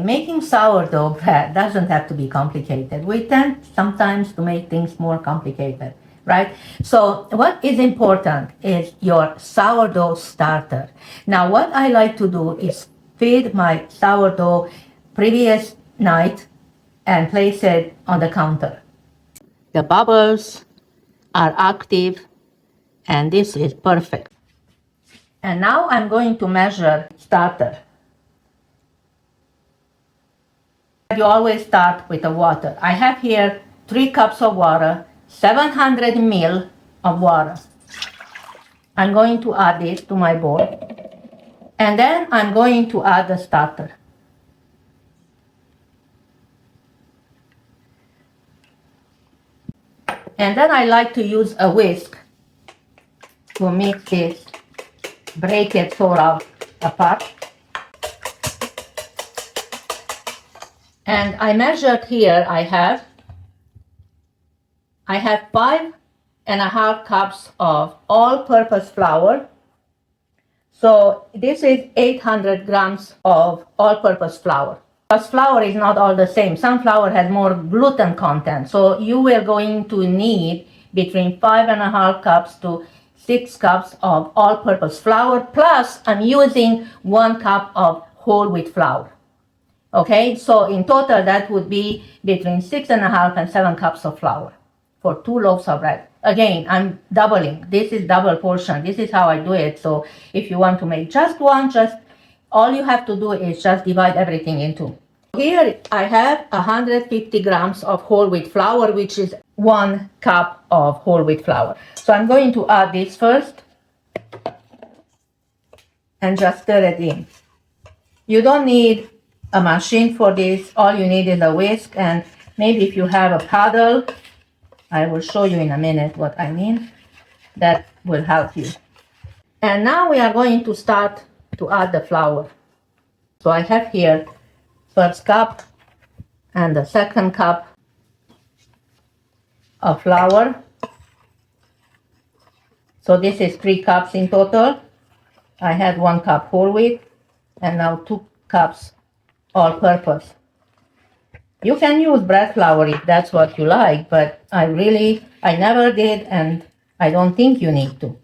making sourdough bread doesn't have to be complicated. We tend sometimes to make things more complicated, right? So what is important is your sourdough starter. Now, what I like to do is feed my sourdough previous night and place it on the counter. The bubbles are active, and this is perfect. And now I'm going to measure starter. You always start with the water. I have here 3 cups of water, 700 ml of water. I'm going to add this to my bowl. And then I'm going to add the starter. And then I like to use a whisk to mix this, break it sort of apart. And I measured here, I have 5.5 cups of all-purpose flour. So this is 800 grams of all-purpose flour. Because flour is not all the same. Some flour has more gluten content. So you are going to need between 5.5 cups to 6 cups of all-purpose flour. Plus, I'm using 1 cup of whole wheat flour. Okay, so in total that would be between 6.5 and 7 cups of flour for 2 loaves of bread. Again, I'm doubling. This is double portion. This is how I do it. So if you want to make just one, all you have to do is just divide everything in 2. Here I have 150 grams of whole wheat flour, which is 1 cup of whole wheat flour. So I'm going to add this first and just stir it in. You don't need a machine for this. All you need is a whisk, and maybe if you have a paddle, I will show you in a minute what I mean. That will help you. And now we are going to start to add the flour. So I have here first cup and the second cup of flour. So this is 3 cups in total. I had 1 cup whole wheat and now 2 cups all-purpose. You can use bread flour if that's what you like, but I never did, and I don't think you need to.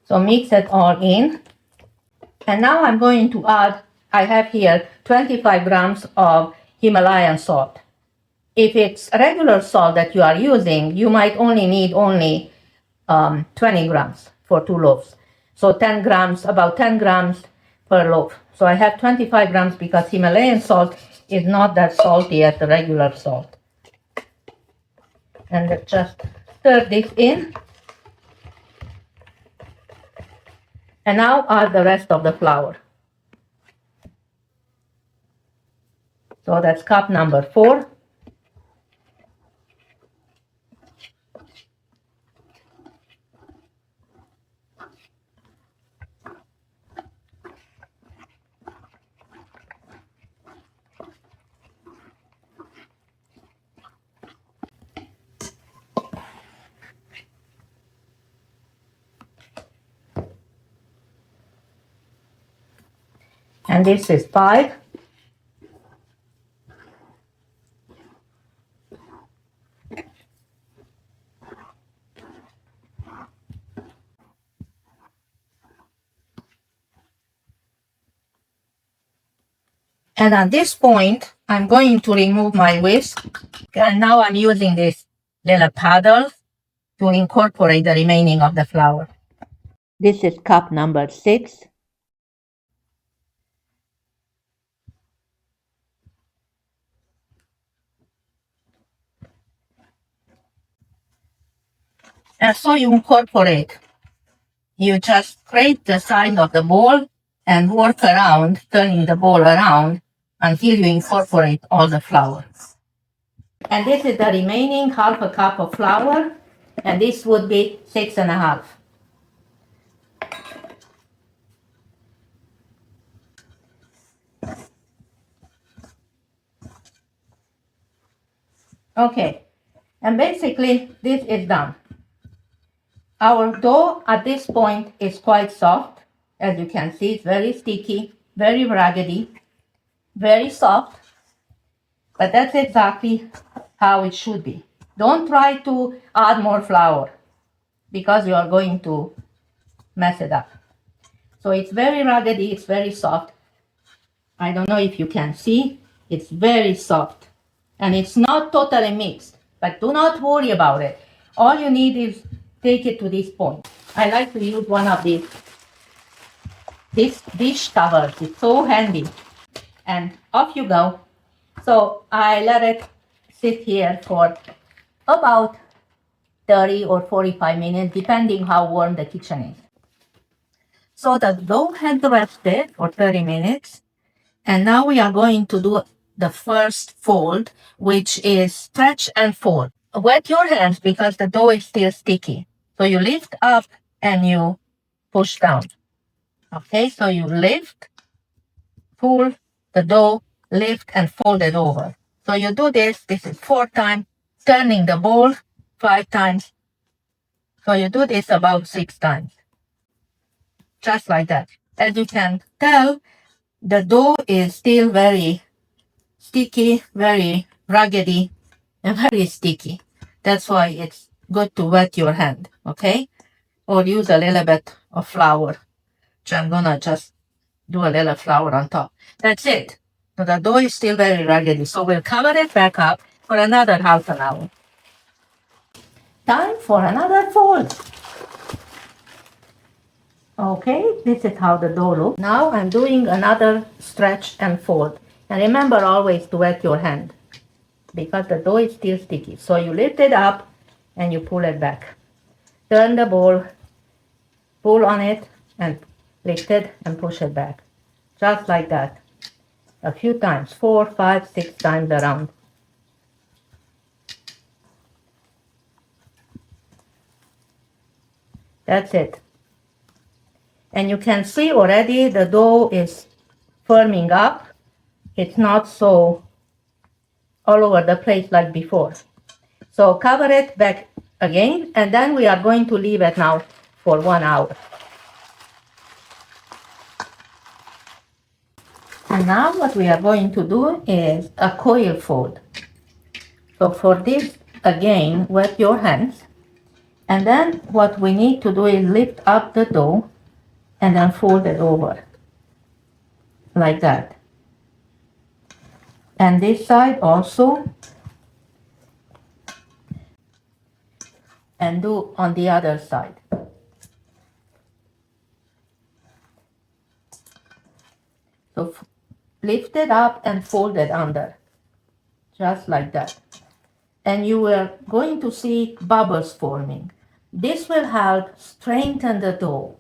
So mix it all in. And now I'm going to add, I have here 25 grams of Himalayan salt. If it's regular salt that you are using, you might only need 20 grams for 2 loaves. So 10 grams, about 10 grams per loaf. So I have 25 grams because Himalayan salt is not that salty as the regular salt. And let's just stir this in. And now add the rest of the flour. So that's cup number 4. And this is 5. And at this point, I'm going to remove my whisk. And now I'm using this little paddle to incorporate the remaining of the flour. This is cup number 6. And so you incorporate. You just scrape the side of the bowl and work around, turning the bowl around until you incorporate all the flour. And this is the remaining half a cup of flour, and this would be 6.5. Okay, And basically, this is done. Our dough at this point is quite soft. As you can see, it's very sticky, very raggedy, very soft. But that's exactly how it should be. Don't try to add more flour because you are going to mess it up. So it's very raggedy, it's very soft. I don't know if you can see, it's very soft. And it's not totally mixed, but do not worry about it. All you need is take it to this point. I like to use one of these dish covers. It's so handy. And off you go. So I let it sit here for about 30 or 45 minutes, depending how warm the kitchen is. So the dough had rested for 30 minutes. And now we are going to do the first fold, which is stretch and fold. Wet your hands because the dough is still sticky. So you lift up and you push down. Okay, so you lift, pull the dough, lift and fold it over. So you do this is 4 times, turning the bowl 5 times. So you do this about 6 times. Just like that. As you can tell, the dough is still very sticky, very raggedy, and very sticky. That's why it's good to wet your hand, okay? Or use a little bit of flour. So I'm gonna just do a little flour on top. That's it. So the dough is still very raggedy, so we'll cover it back up for another half an hour. Time for another fold. Okay, this is how the dough looks. Now I'm doing another stretch and fold. And remember always to wet your hand because the dough is still sticky. So you lift it up and you pull it back. Turn the bowl, pull on it and lift it and push it back. Just like that. A few times, 4, 5, 6 times around. That's it. And you can see already the dough is firming up. It's not so all over the place like before. So cover it back again, and then we are going to leave it now for 1 hour. And now what we are going to do is a coil fold. So for this, again, wet your hands. And then what we need to do is lift up the dough and then fold it over. Like that. And this side also. And do on the other side. So lift it up and fold it under. Just like that. And you are going to see bubbles forming. This will help strengthen the dough.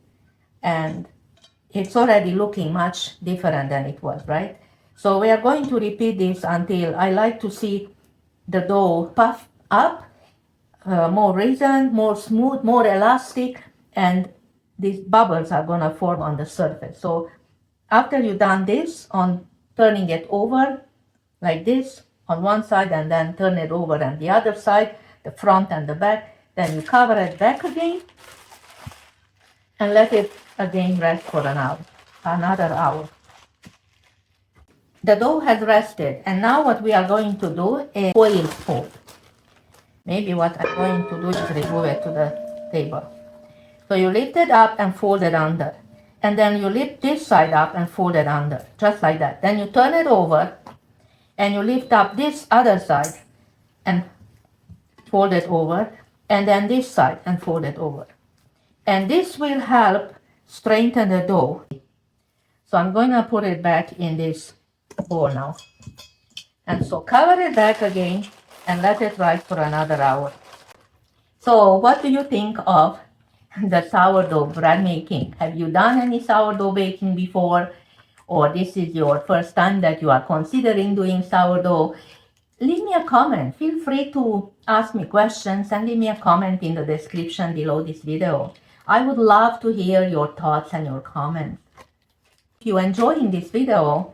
And it's already looking much different than it was, right? So we are going to repeat this until I like to see the dough puff up, more risen, more smooth, more elastic, and these bubbles are gonna form on the surface. So after you've done this, on turning it over like this on one side and then turn it over on the other side, the front and the back, then you cover it back again and let it again rest for another hour. The dough has rested, and now what we are going to do is coil fold. Maybe what I'm going to do is remove it to the table. So you lift it up and fold it under. And then you lift this side up and fold it under, just like that. Then you turn it over and you lift up this other side and fold it over. And then this side and fold it over. And this will help strengthen the dough. So I'm going to put it back in this bowl now. And so cover it back again and let it rise for another hour. So what do you think of the sourdough bread making? Have you done any sourdough baking before? Or this is your first time that you are considering doing sourdough? Leave me a comment. Feel free to ask me questions and leave me a comment in the description below this video. I would love to hear your thoughts and your comments. If you enjoyed this video,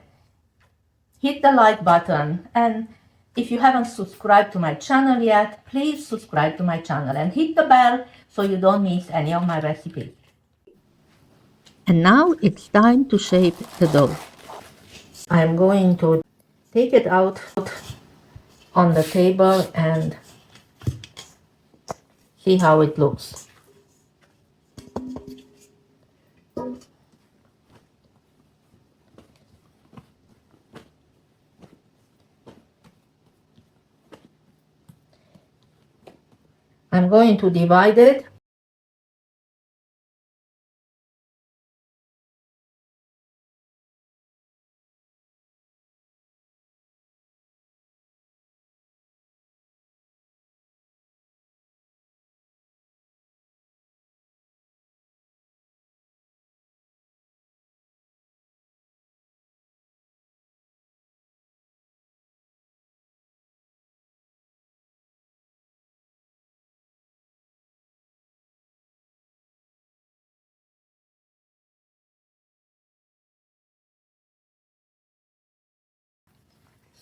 hit the like button and If you haven't subscribed to my channel yet, please subscribe to my channel and hit the bell so you don't miss any of my recipes. And now it's time to shape the dough. I'm going to take it out on the table and see how it looks. I'm going to divide it.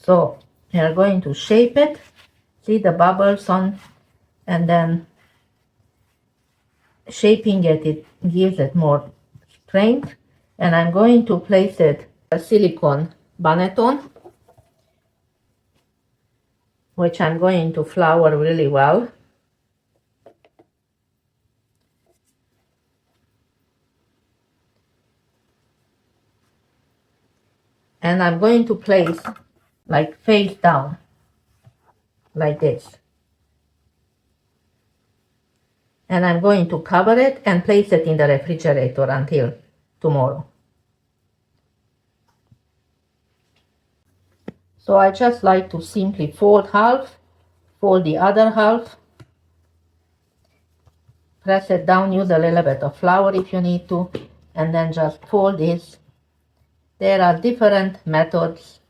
So we are going to shape it. See the bubbles on, and then shaping it, it gives it more strength. And I'm going to place it a silicone bonnet on, which I'm going to flour really well. And I'm going to place like face down, like this. And I'm going to cover it and place it in the refrigerator until tomorrow. So I just like to simply fold half, fold the other half, press it down, use a little bit of flour if you need to, and then just fold this. There are different methods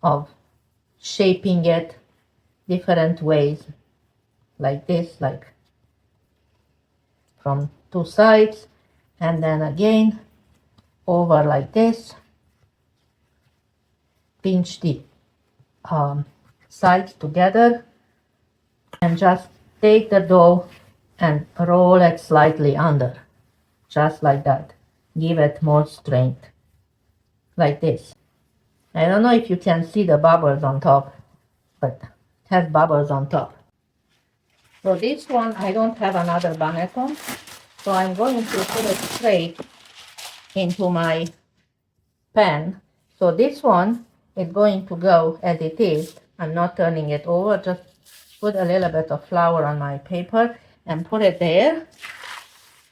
of shaping it, different ways, like this, like from two sides, and then again over like this. Pinch the sides together and just take the dough and roll it slightly under, just like that. Give it more strength, like this. I don't know if you can see the bubbles on top, but it has bubbles on top. So this one, I don't have another bonnet on, so I'm going to put it straight into my pan. So this one is going to go as it is. I'm not turning it over, just put a little bit of flour on my paper and put it there.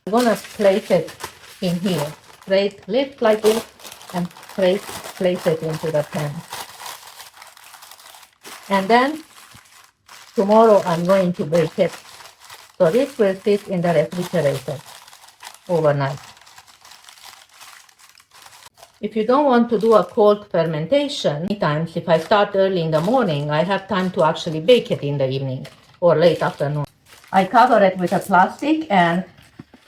I'm gonna place it in here. Straight, lift like this and place it into the pan. And then tomorrow I'm going to bake it. So this will sit in the refrigerator overnight. If you don't want to do a cold fermentation, many times if I start early in the morning, I have time to actually bake it in the evening or late afternoon. I cover it with a plastic and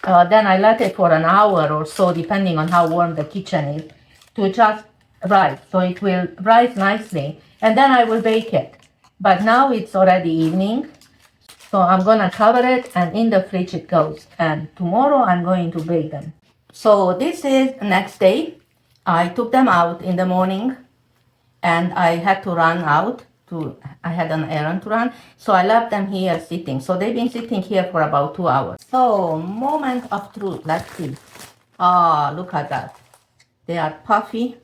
then I let it for an hour or so, depending on how warm the kitchen is, to just rise. So it will rise nicely and then I will bake it. But now it's already evening, so I'm gonna cover it and in the fridge it goes. And tomorrow I'm going to bake them. So this is next day. I took them out in the morning and I had to run out. I had an errand to run, so I left them here sitting. So they've been sitting here for about 2 hours. So, moment of truth. Let's see. Ah, look at that. They are puffy.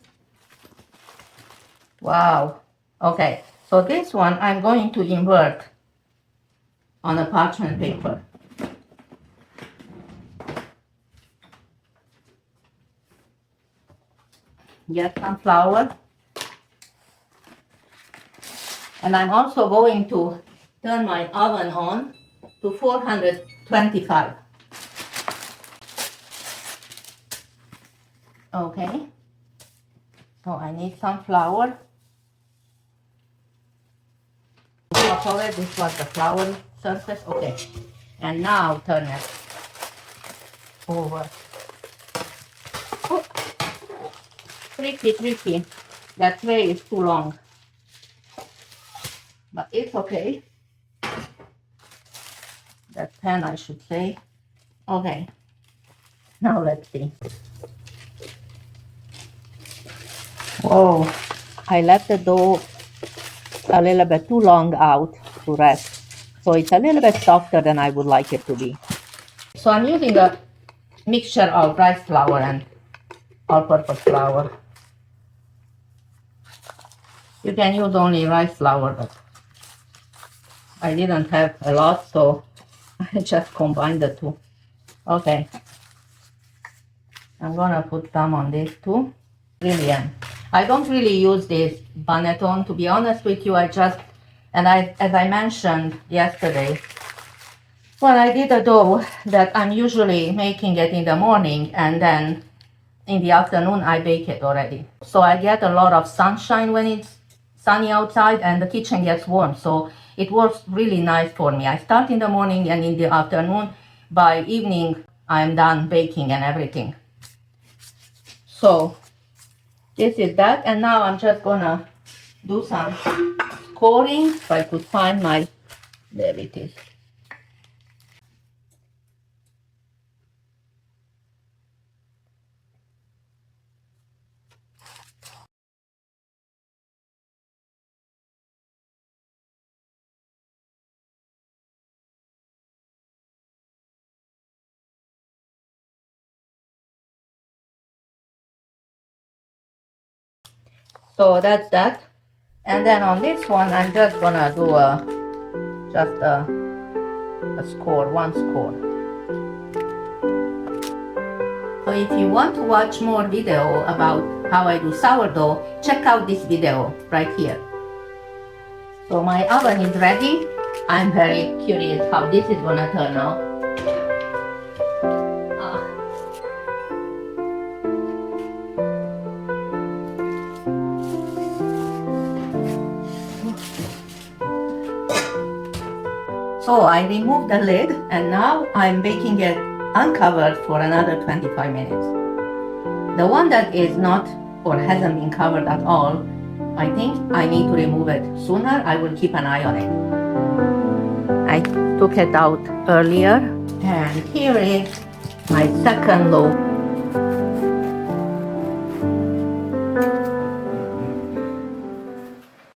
Wow. Okay, so this one I'm going to invert on a parchment paper. Get some flour. And I'm also going to turn my oven on to 425. Okay. So I need some flour. This was the flour surface. Okay. And now turn it over. Oh. Tricky. That tray is too long. but it's okay. That pan, I should say. Okay, now let's see. Whoa, I left the dough a little bit too long out to rest. So it's a little bit softer than I would like it to be. So I'm using a mixture of rice flour and all-purpose flour. You can use only rice flour, but I didn't have a lot, so I just combined the two. Okay, I'm gonna put some on this too. Brilliant. I don't really use this banneton, to be honest with you. As I mentioned yesterday, when I did the dough, that I'm usually making it in the morning and then in the afternoon I bake it already. So I get a lot of sunshine when it's sunny outside and the kitchen gets warm. So it works really nice for me. I start in the morning and in the afternoon. By evening, I'm done baking and everything. So this is that, and now I'm just gonna do some scoring. If I could find my, there it is. So that's that. And then on this one, I'm just gonna do just a score, one score. So if you want to watch more video about how I do sourdough, check out this video right here. So my oven is ready. I'm very curious how this is gonna turn out. So I removed the lid and now I'm baking it uncovered for another 25 minutes. The one that is not or hasn't been covered at all, I think I need to remove it sooner. I will keep an eye on it. I took it out earlier and here is my second loaf